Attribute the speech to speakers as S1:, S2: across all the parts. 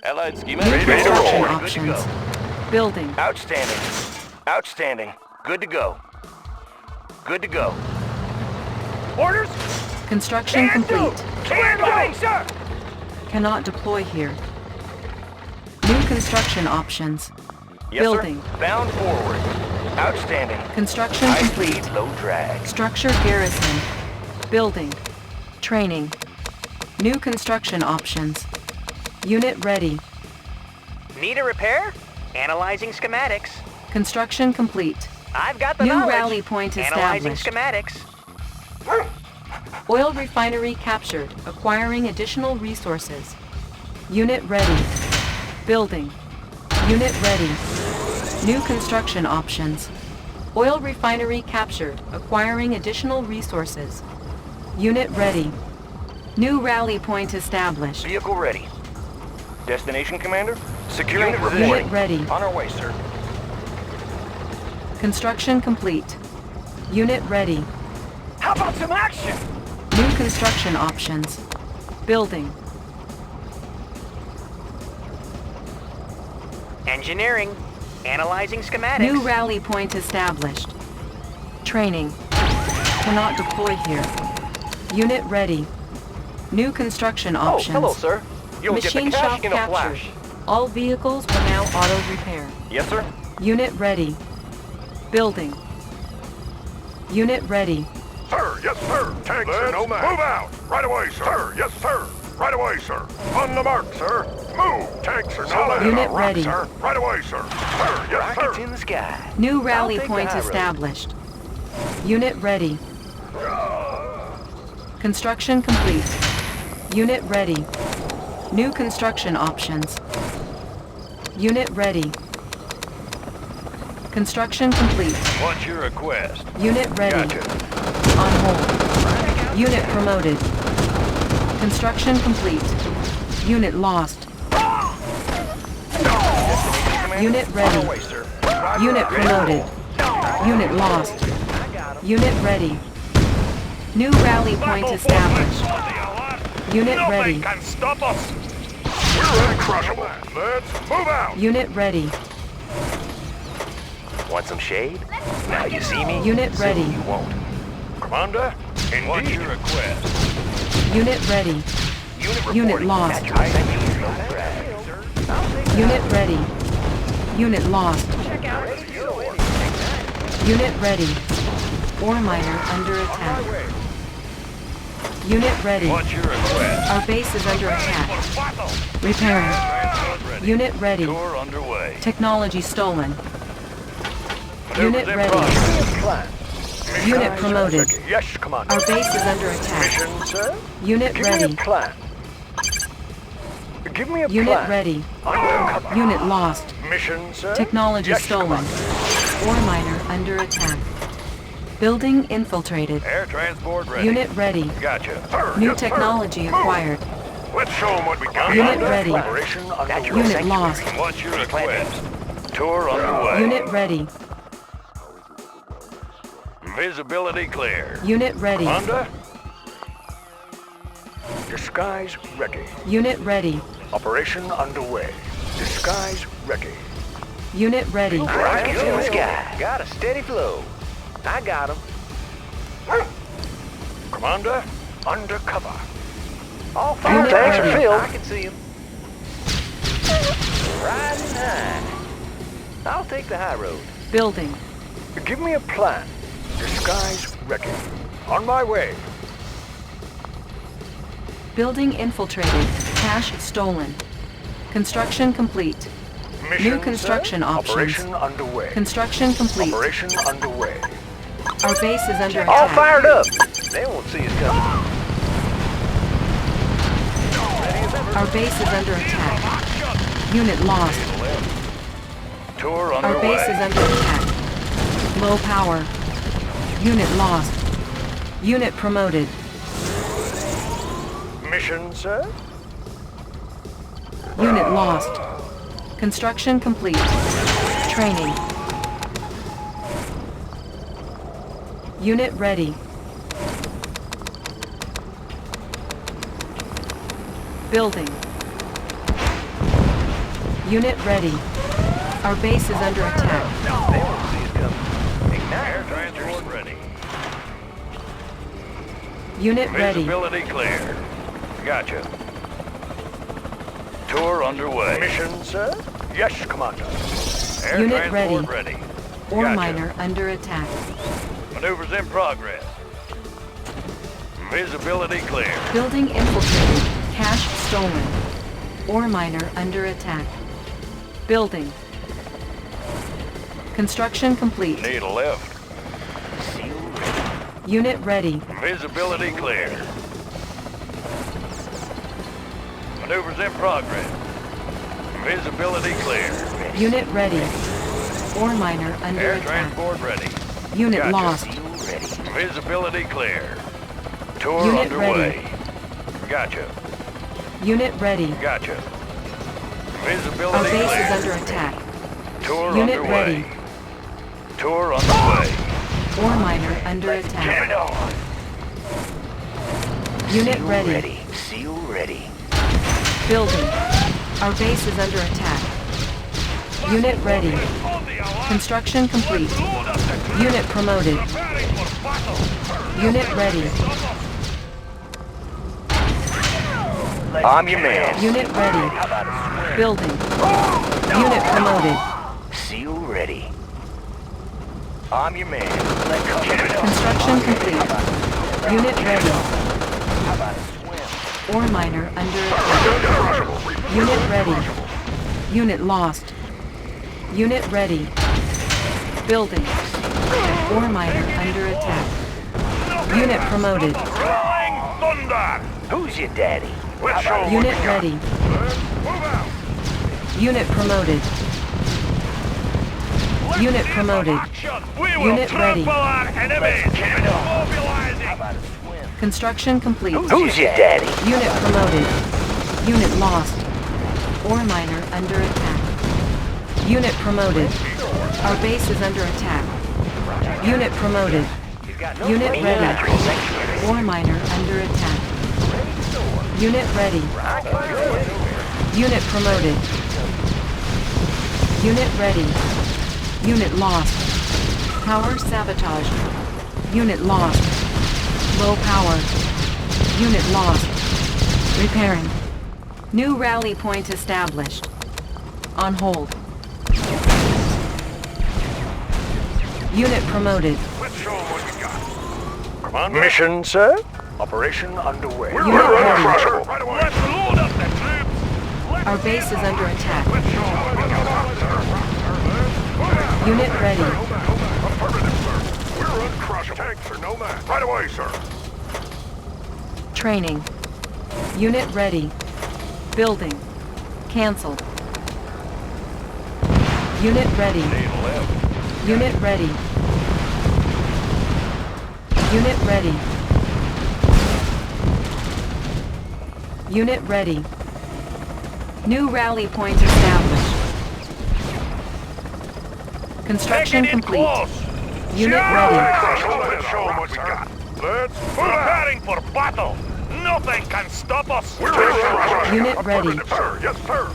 S1: Allied
S2: New
S1: schematic.
S3: Ready to
S2: construction
S3: roll.
S2: options. Building.
S3: Outstanding. Outstanding. Good to go. Good to go. Orders?
S2: Construction complete.
S3: Stand by, sir!
S2: Cannot deploy here. New construction options.
S3: Yes,
S2: Building.
S3: sir. Bound forward. Outstanding.
S2: Construction
S3: High
S2: complete.
S3: speed, low drag.
S2: Structure garrison. Building. Training. New construction options. Unit ready.
S4: Need a repair? Analyzing schematics.
S2: Construction complete.
S4: I've got the
S2: New
S4: knowledge.
S2: rally point
S4: Analyzing
S2: established.
S4: schematics.
S2: Oil refinery captured. Acquiring additional resources. Unit ready. Building. Unit ready. New construction options. Oil refinery captured. Acquiring additional resources. Unit ready. New rally point established.
S3: Vehicle ready. Destination, Commander? Securing
S2: Unit
S3: reporting.
S2: ready.
S3: On our way, sir.
S2: Construction complete. Unit ready.
S3: How about some action?
S2: New construction options. Building.
S4: Engineering. Analyzing schematics.
S2: New rally point established. Training. Cannot deploy here. Unit ready. New construction options.
S3: Oh, hello, sir. You'll
S2: Machine
S3: get the cash
S2: shop
S3: in a
S2: captured.
S3: flash.
S2: All vehicles will now auto repair.
S3: Yes, sir.
S2: Unit ready. Building. Unit ready.
S5: Sir, yes, sir. Tanks are no match. Move out. Right away, sir. Yes, sir. Right away, sir. On the mark, sir. Move. Tanks are no match.
S2: Unit ready.
S5: Sir. Right away, sir. Sir, yes, sir.
S3: Rockets in the sky.
S2: New rally
S3: take the
S2: point
S3: high road.
S2: established. Unit ready. Construction complete. Unit ready. New construction options. Unit ready. Construction complete.
S1: What's your request?
S2: Unit ready.
S1: Gotcha.
S2: On hold. Unit promoted. Construction complete. Unit lost. Unit
S3: On
S2: ready.
S3: our way, sir.
S2: Unit promoted. Unit lost. Unit ready. New rally point established. Unit ready.
S5: Can stop us. We're uncrushable. Let's move out.
S2: Unit ready.
S3: Want some shade? Now you see me.
S2: Unit
S3: so
S2: ready.
S3: You won't.
S5: Commander,
S1: What's
S5: indeed.
S1: your request?
S2: Unit ready.
S3: Unit
S2: Unit
S3: reporting.
S2: lost.
S3: High speed, low drag.
S2: Unit ready. Unit lost. Unit ready. Ore miner under attack. Unit ready.
S1: What's your request?
S2: Our base is under attack. Repairing.
S1: Transport ready.
S2: Unit ready.
S1: Tour underway.
S2: Technology stolen.
S1: Deliver
S2: Unit
S1: them
S2: ready.
S1: products.
S2: Unit promoted.
S5: Yes, Commander.
S2: Our base is under attack.
S5: Mission, sir.
S2: Unit
S5: Give me a
S2: ready.
S5: plan. Give me a
S2: Unit
S5: plan.
S2: ready.
S5: Undercover.
S2: Unit lost.
S5: Mission, sir.
S2: Technology
S5: Yes,
S2: stolen.
S5: Commander.
S2: Ore miner under attack. Building infiltrated.
S1: Air transport ready.
S2: Unit ready.
S1: Gotcha.
S5: Sir,
S2: New
S5: yes, sir.
S2: technology
S5: Move.
S2: acquired.
S5: Let's show them what we got.
S2: Unit ready.
S5: Operation underway.
S2: Unit lost.
S1: What's your request? Tour underway.
S2: Unit ready.
S1: Visibility clear.
S2: Unit ready.
S1: Commander?
S5: Disguise ready.
S2: Unit ready.
S5: Operation underway. Disguise ready.
S2: Unit ready.
S3: Rockets in the sky.
S4: Got a steady flow. I got him.
S5: Commander, undercover.
S4: All
S2: Unit
S4: fired.
S2: tanks are ready.
S4: filled. I can see him. Riding high. I'll take the high road.
S2: Building.
S5: Give me a plan. Disguise ready. On my way.
S2: Building infiltrated. Cash stolen. Construction complete.
S5: Mission,
S2: New construction
S5: sir.
S2: options.
S5: Operation underway.
S2: Construction complete.
S5: Operation underway.
S2: Our base is under
S4: All
S2: attack.
S4: fired up. They won't see us coming.
S2: Our base is under attack. Unit lost.
S1: Tour
S2: Our
S1: underway.
S2: base is under attack. Low power. Unit lost. Unit promoted.
S5: Mission, sir.
S2: Unit lost. Construction complete. Training. Unit ready. Building. Unit ready. Our base is under attack.
S4: They won't see it coming.
S1: Air
S4: Ignite.
S1: transport ready.
S2: Unit ready.
S1: Visibility clear. Gotcha. Tour underway.
S3: Mission, sir? Yes, Commander.
S1: Air
S2: Unit
S1: transport ready.
S2: Ore
S1: Gotcha.
S2: miner under attack.
S1: Maneuvers in progress. Visibility clear.
S2: Building infiltrated. Cache stolen. Ore miner under attack. Building. Construction complete.
S1: Need a lift.
S4: Seal ready.
S2: Unit ready.
S1: Visibility clear. Maneuvers in progress. Visibility clear.
S2: Unit ready. Ore miner under
S1: Air
S2: attack.
S1: transport ready.
S2: Unit
S1: Gotcha.
S2: lost.
S4: Seal ready.
S1: Visibility clear. Tour
S2: Unit
S1: underway. Gotcha.
S2: Unit ready.
S1: Gotcha.
S2: Our
S1: Visibility
S2: base
S1: clear.
S2: is under attack.
S1: Tour
S2: Unit
S1: underway.
S2: ready.
S1: Tour underway.
S2: Ore miner under
S4: Get
S2: attack.
S4: it on.
S2: Unit
S4: Seal
S2: ready.
S4: Seal ready.
S2: Building. Our base is under attack. Unit ready. Construction complete. Unit promoted. Unit ready.
S4: I'm your man.
S2: Unit ready.
S4: How about a swim?
S2: Building. Unit promoted.
S4: Seal ready. I'm your man. Let go. Get it on.
S2: Construction complete. Unit ready.
S4: How about a swim?
S2: Ore miner under attack. Unit ready. Unit lost. Unit ready. Building. Ore miner under attack. Unit promoted.
S5: Rolling thunder!
S4: Who's your daddy?
S5: Let's show 'em what
S2: Unit
S5: we got.
S2: ready.
S5: Let's move out!
S2: Unit promoted. Unit promoted. Unit ready.
S5: our enemies! Mobilizing!
S4: How about a swim?
S2: Construction complete.
S4: Who's your daddy?
S2: Unit promoted. Unit lost. Ore miner under attack. Unit promoted. Our base is under attack. Unit promoted. Unit ready. Ore miner under attack. Unit ready. Unit promoted. Unit ready. Unit lost. Power sabotage. Unit lost. Low power. Unit lost. Repairing. New rally point established. On hold. Unit promoted.
S5: Let's show 'em what we got. Commander?
S3: Mission, sir? Operation underway.
S5: We're
S2: Unit ready.
S5: uncrushable! Right away! Let's load up the troops!
S2: Our base is under attack.
S5: Let's show 'em what we got, sir! Move out!
S2: Unit ready.
S5: Affirmative, sir. We're uncrushable. Tanks are no match. Right away, sir.
S2: Training. Unit ready. Building. Cancel. Unit ready.
S1: Need a lift.
S2: Unit ready. Unit ready. Unit ready. New rally point established. Construction complete. Unit ready.
S5: Let's show 'em what we got. Let's move out! Preparing for battle! Nothing can stop us! We're uncrushable!
S2: Unit ready.
S5: Affirmative, sir. Yes, sir.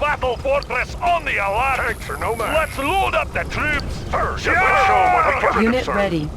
S5: Battle fortress on the alert! Tanks are no match. Let's load up the troops! Sir, yes, let's show 'em what we got.
S2: Unit ready.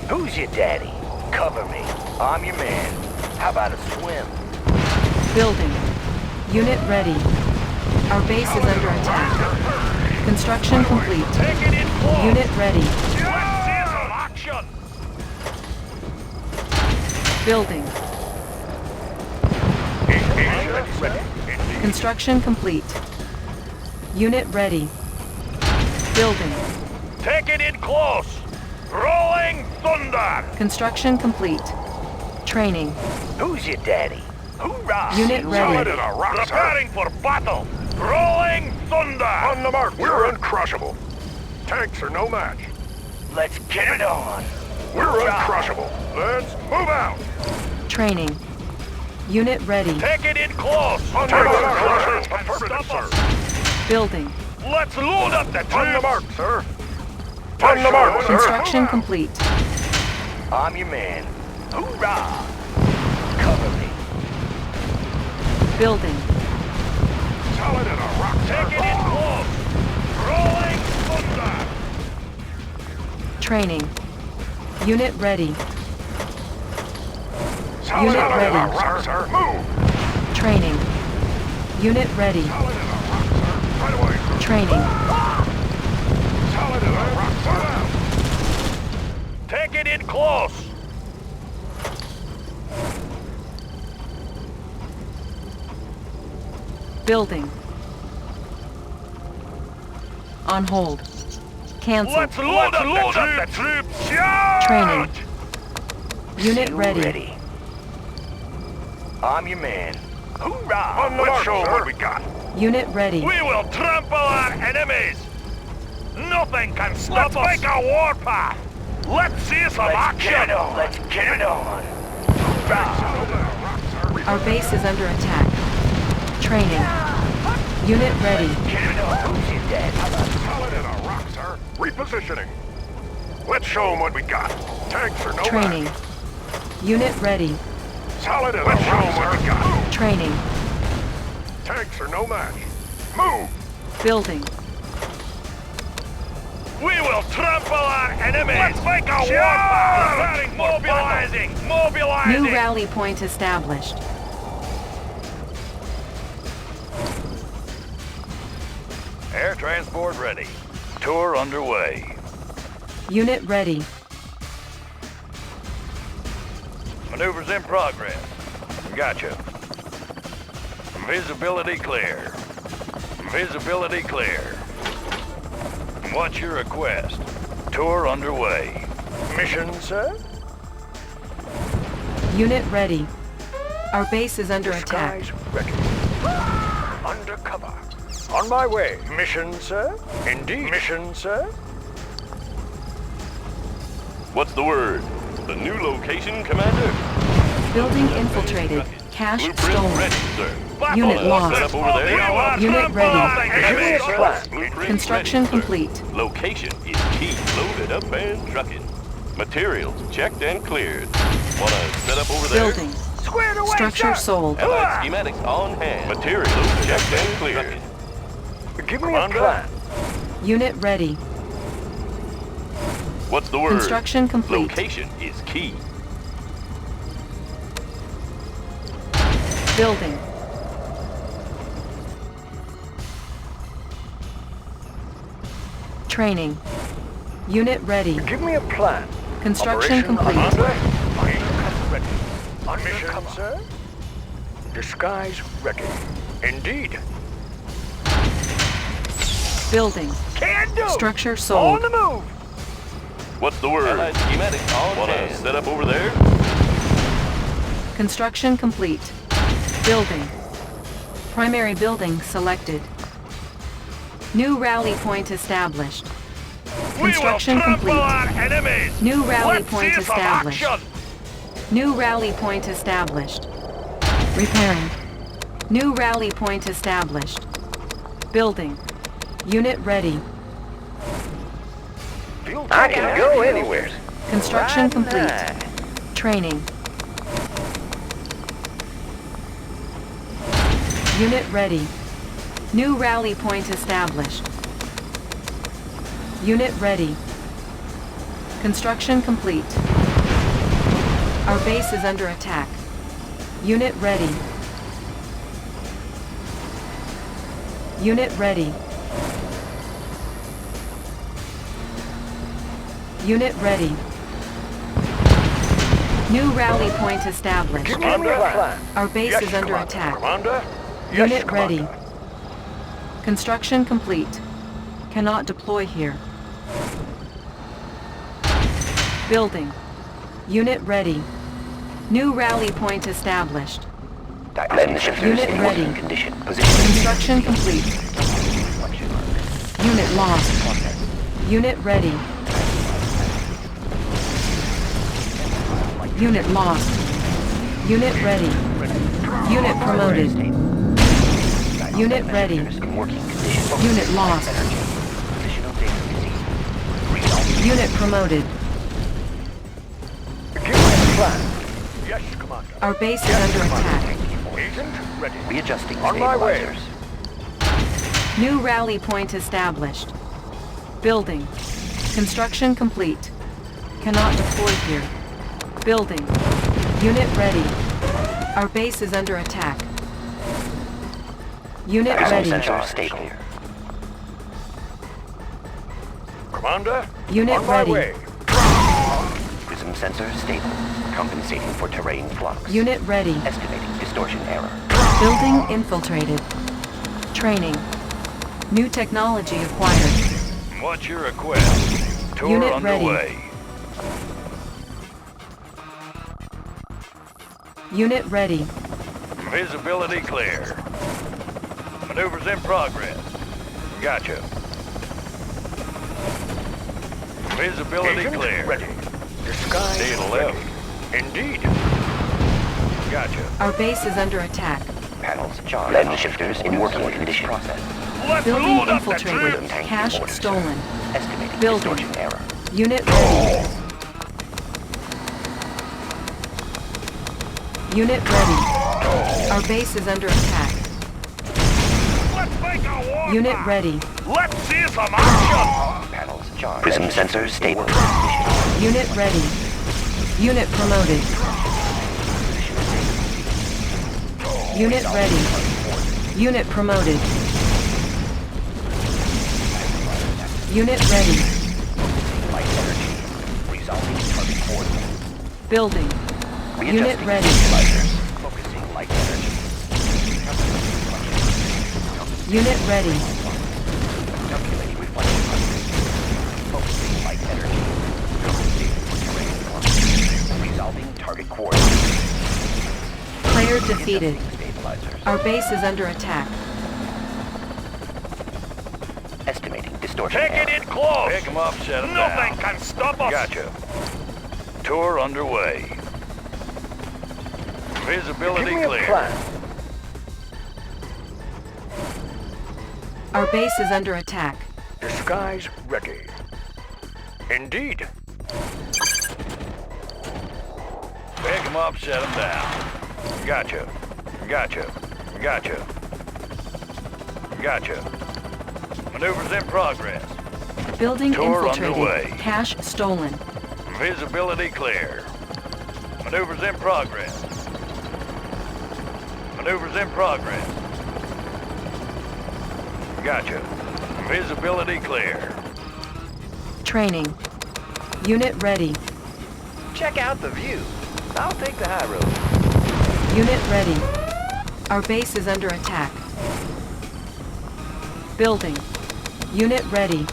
S4: Who's your daddy? Cover me. I'm your man. How about a swim?
S2: Building. Unit ready. Our base is under attack. Construction complete.
S1: Taking in close.
S2: Unit ready.
S1: Let's see some action.
S2: Building. Construction complete. Unit ready. Building.
S1: Taking in close. Rolling thunder.
S2: Construction complete. Training.
S4: Who's your daddy? Hoorah!
S2: Unit
S5: Solid
S2: ready.
S5: in a rock, sir.
S1: Preparing for battle. Rolling thunder.
S5: On the mark, we're uncrushable. Tanks are no match.
S4: Let's get it on.
S5: We're
S4: Hoorah!
S5: uncrushable. Let's move out.
S2: Training. Unit ready.
S1: Taking in close.
S5: On the
S1: Tanks
S5: mark,
S1: are
S5: sir.
S1: no match.
S5: Affirmative,
S1: Stop
S5: sir.
S1: us.
S2: Building.
S1: Let's load up the troops.
S5: On the mark, sir. On the mark, sir.
S2: Construction complete.
S4: I'm your man. Hoorah! Cover me.
S2: Building.
S5: Solid as a rock, sir.
S1: Take it in close. Rolling thunder.
S2: Training. Unit ready.
S5: Solid
S2: Unit
S5: as a
S2: ready.
S5: rock, sir. Move.
S2: Training. Unit ready.
S5: Solid as a rock, sir. Right away, sir.
S2: Training.
S5: Solid as a rock, sir.
S1: Take it in close.
S2: Building. On hold. Cancel.
S1: Let's load up the troops. Charge!
S2: Training. Unit
S4: You
S2: ready.
S4: I'm your man. Hoorah!
S5: On the
S1: Let's
S5: mark,
S1: show 'em
S5: sir.
S1: what we got.
S2: Unit ready.
S1: We will trample our enemies. Nothing can stop us. Let's make a warpath. Let's see some
S4: Let's
S1: action.
S4: get it on. Let's get it on. Hoorah!
S5: Solid as a rock, sir.
S2: Our base is under attack. Training. Unit ready.
S4: Get it on. Who's your dad?
S5: Solid as a rock, sir. Repositioning. Let's show them what we got. Tanks are no
S2: Training.
S5: match.
S2: Unit ready.
S5: Solid as a rock, sir. Move.
S2: Training.
S5: Tanks are no match. Move.
S2: Building.
S1: We will trample our enemies. Let's make a warpath. Mobilizing. Mobilizing.
S2: New rally point established.
S1: Air transport ready. Tour underway.
S2: Unit ready.
S1: Maneuvers in progress. Gotcha. Visibility clear. Visibility clear. What's your request? Tour underway. Mission, sir?
S2: Unit ready. Our base is under attack.
S1: Ready. Undercover. On my way. Mission, sir? Indeed. Mission, sir?
S6: What's the word? The new location, Commander?
S2: Building infiltrated. Cache
S6: Blueprint
S2: stolen.
S6: ready, sir.
S2: Unit
S6: Set
S2: lost.
S6: up over there.
S2: Unit ready.
S1: Enemies.
S6: Blueprint
S2: Construction
S6: ready, sir.
S2: complete.
S6: Location is key. Loaded up and trucking. Materials checked and cleared. Wanna set up over there?
S2: Building.
S1: Squared away,
S2: Structure
S1: sir.
S2: sold.
S6: Allied schematics on hand. Materials checked and cleared.
S1: Give me a plan.
S2: Unit ready.
S6: What's the word?
S2: Construction complete.
S6: Location is key.
S2: Building. Training. Unit ready.
S1: Give me a plan.
S2: Construction complete.
S1: Ready. On mission, sir? Disguise ready. Indeed.
S2: Building.
S1: Can do.
S2: Structure
S1: On
S2: sold.
S1: the move.
S6: What's the word? Allied schematics on
S3: Wanna
S6: hand.
S3: set up over there?
S2: Construction complete. Building. Primary building selected. New rally point established. Construction
S1: we will
S2: complete.
S1: trample our enemies.
S2: New rally
S1: Let's
S2: point
S1: see some
S2: established.
S1: action.
S2: New rally point established. Repairing. New rally point established. Building. Unit ready.
S4: I can go anywhere.
S2: Construction complete. Training. Unit ready. New rally point established. Unit ready. Construction complete. Our base is under attack. Unit ready. Unit ready. Unit ready. New rally point established.
S1: Give me a plan.
S2: Our base
S1: Yes,
S2: is under
S1: Commander.
S2: attack.
S1: Commander? Yes,
S2: Unit
S1: Commander.
S2: ready. Construction complete. Cannot deploy here. Building. Unit ready. New rally point established. Unit ready. Construction complete. Unit lost. Unit ready. Unit lost. Unit ready. Unit promoted. Unit ready. Unit lost. Unit promoted.
S1: Give me a plan. Yes, Commander.
S2: Our base is under attack.
S1: Agent ready.
S4: Readjusting
S1: On my way.
S4: stabilizers.
S2: New rally point established. Building. Construction complete. Cannot deploy here. Building. Unit ready. Our base is under attack. Unit ready.
S4: Sensor stable.
S1: Commander?
S2: Unit
S1: on my
S2: ready.
S1: way.
S4: Prism sensor stable. Compensating for terrain flux.
S2: Unit ready.
S4: Estimating distortion error.
S2: Building infiltrated. Training. New technology acquired.
S1: What's your request? Tour
S2: Unit ready.
S1: underway.
S2: Unit ready.
S1: Visibility clear. Maneuvers in progress. Gotcha. Visibility
S5: Agent
S1: clear.
S5: ready. Disguise
S1: Stay to the
S5: ready.
S1: left. Indeed. Gotcha.
S2: Our base is under attack.
S4: Panels charged. Lens shifters in working condition. Process.
S1: Let's
S2: Building
S1: load up the
S2: infiltrated.
S1: troops.
S4: Tank
S2: Cache
S4: orders.
S2: stolen.
S4: Estimating
S2: Building.
S4: distortion error.
S2: Unit ready. Unit ready. Our base is under attack.
S1: Let's make a war
S2: Unit
S1: path.
S2: ready.
S1: Let's see some action.
S4: Panels charged. Prism sensors stable.
S2: Unit ready. Unit promoted. Unit ready. Unit promoted. Unit ready.
S4: Light energy. Resolving target coordinates.
S2: Building. Unit
S4: Readjusting
S2: ready.
S4: stabilizers. Focusing light energy.
S2: Unit ready.
S4: Calculating reflection patterns. Focusing light energy. Compensating for terrain flux. Resolving target coordinates.
S2: Player defeated.
S4: Readjusting stabilizers.
S2: Our base is under attack.
S4: Estimating distortion
S1: Take
S4: error.
S1: it in close. Pick 'em up, set 'em down. Nothing can stop us. Gotcha. Tour underway. Visibility
S5: Give me a
S1: clear.
S5: plan.
S2: Our base is under attack.
S5: Disguise ready.
S1: Indeed. Pick 'em up, set 'em down. Gotcha. Gotcha. Gotcha. Gotcha. Maneuvers in progress.
S2: Building
S1: Tour
S2: infiltrated.
S1: underway.
S2: Cache stolen.
S1: Visibility clear. Maneuvers in progress. Maneuvers in progress. Gotcha. Visibility clear.
S2: Training. Unit ready.
S4: Check out the view. I'll take the high road.
S2: Unit ready. Our base is under attack. Building. Unit ready.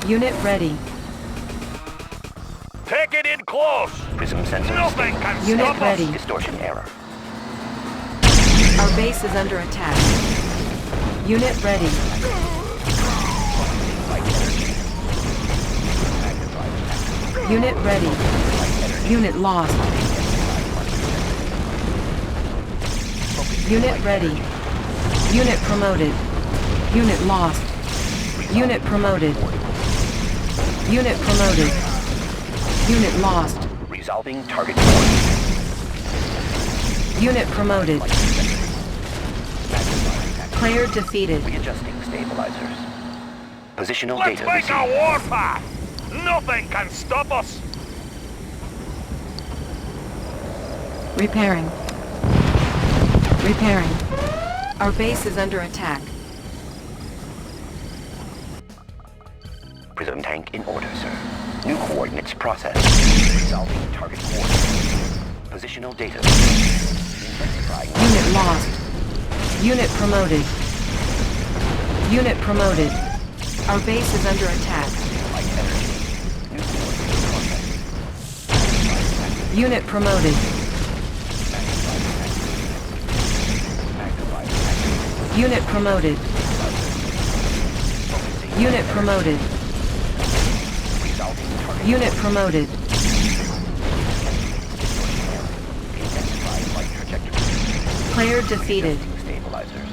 S2: Unit ready.
S1: Take it in close.
S4: Prism sensors
S1: Nothing
S4: stable.
S1: can
S2: Unit
S1: stop us.
S2: ready.
S4: Distortion error.
S2: Our base is under attack. Unit ready.
S4: Light energy.
S2: Unit ready. Unit lost. Unit ready. Unit promoted. Unit lost. Unit promoted. Unit promoted. Unit lost.
S4: Resolving target coordinates.
S2: Unit promoted. Player defeated.
S4: Readjusting stabilizers. Positional
S1: Let's
S4: data
S1: make
S4: received.
S1: a war path. Nothing can stop us.
S2: Repairing. Repairing. Our base is under attack.
S4: Prism tank in order, sir. New coordinates processed. Resolving target coordinates. Positional data. Intensifying.
S2: Unit lost. Unit promoted. Unit promoted. Our base is under attack.
S4: Light energy. New coordinates processed.
S2: Unit promoted. Unit promoted. Unit promoted.
S4: Resolving target.
S2: Unit promoted.
S4: Intensifying light trajectory.
S2: Player defeated.
S4: Stabilizers.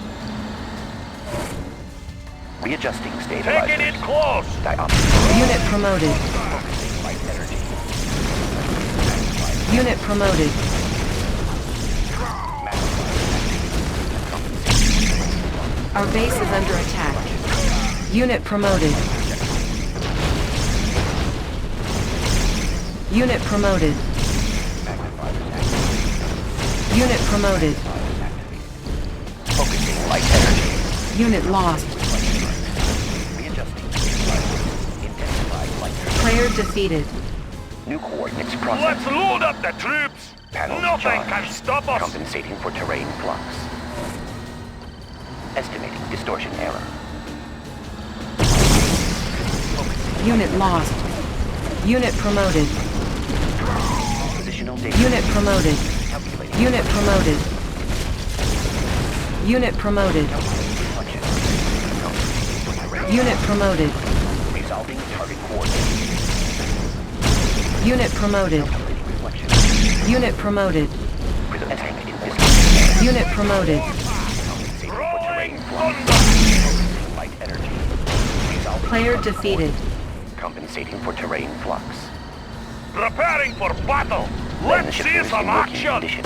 S4: Readjusting
S1: Take
S4: stabilizers.
S1: it in close.
S4: Dioptric.
S2: Unit promoted.
S4: Focusing light energy.
S2: Unit promoted. Our base is under attack. Unit promoted. Unit promoted. Unit promoted.
S4: Focusing light energy.
S2: Unit lost.
S4: Readjusting. Intensified light.
S2: Player defeated.
S4: New coordinates processed.
S1: Let's load up the troops!
S4: Panels
S1: Nothing
S4: charged.
S1: can stop us!
S4: Compensating for terrain flux. Estimating distortion error.
S2: Unit lost. Unit promoted.
S4: Positional data.
S2: Unit promoted.
S4: Calculating.
S2: Unit promoted. Unit promoted.
S4: Reflection. For terrain.
S2: Unit promoted.
S4: Resolving target coordinates.
S2: Unit promoted.
S4: Calculating reflection.
S2: Unit promoted.
S4: Prism tank in distortion.
S2: Unit promoted.
S4: Compensating for terrain flux. Light energy. Resolving
S2: Player
S4: target
S2: defeated.
S4: coordinates. Compensating for terrain flux.
S1: Preparing for battle!
S4: Lens
S1: Let's see
S4: shifters
S1: some
S4: in working
S1: action!
S4: condition.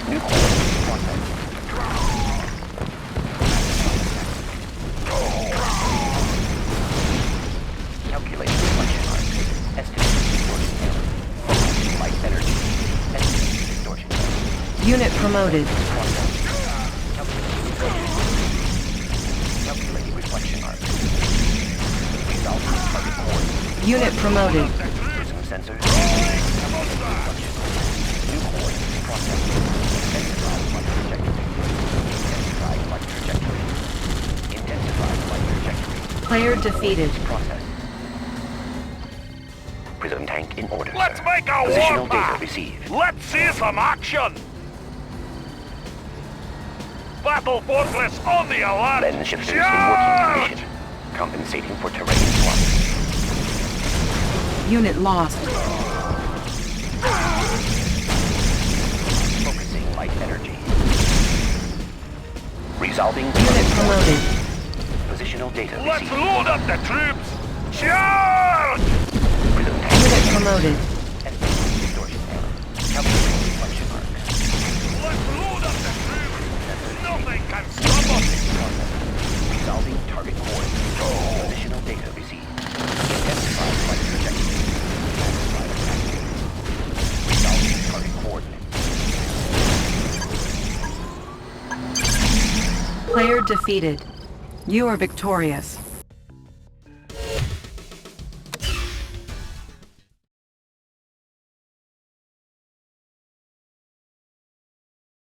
S4: New coordinates processed. Calculating reflection arc. Estimating distortion error. Focusing light energy. Estimating distortion error.
S2: Unit promoted.
S4: Process. Calculating reflection arc. Resolving target coordinates.
S2: Unit promoted.
S4: Prism sensors. New coordinates processed. Intensified light trajectory. Intensified light trajectory. Intensified light trajectory.
S2: Player defeated.
S4: Process. Prism tank in order.
S1: Let's
S4: sir.
S1: make a
S4: Positional data
S1: warpath!
S4: received.
S1: Let's see some action! Battle Fortress on the alert!
S4: Lens shifters in
S1: Charge!
S4: working condition. Compensating for terrain flux.
S2: Unit lost.
S4: Focusing light energy. Resolving
S2: Unit promoted.
S4: positional data
S1: Let's
S4: received.
S1: load up the troops! Charge!
S4: Prism tank.
S2: Unit promoted.
S4: Estimating distortion error. Calculating reflection arc.
S1: Let's load up the troops! Nothing can stop us!
S4: Resolving target coordinates. Positional data received. Intensified light trajectory. Intensified attack. Resolving target coordinates.
S2: Player defeated. You are victorious.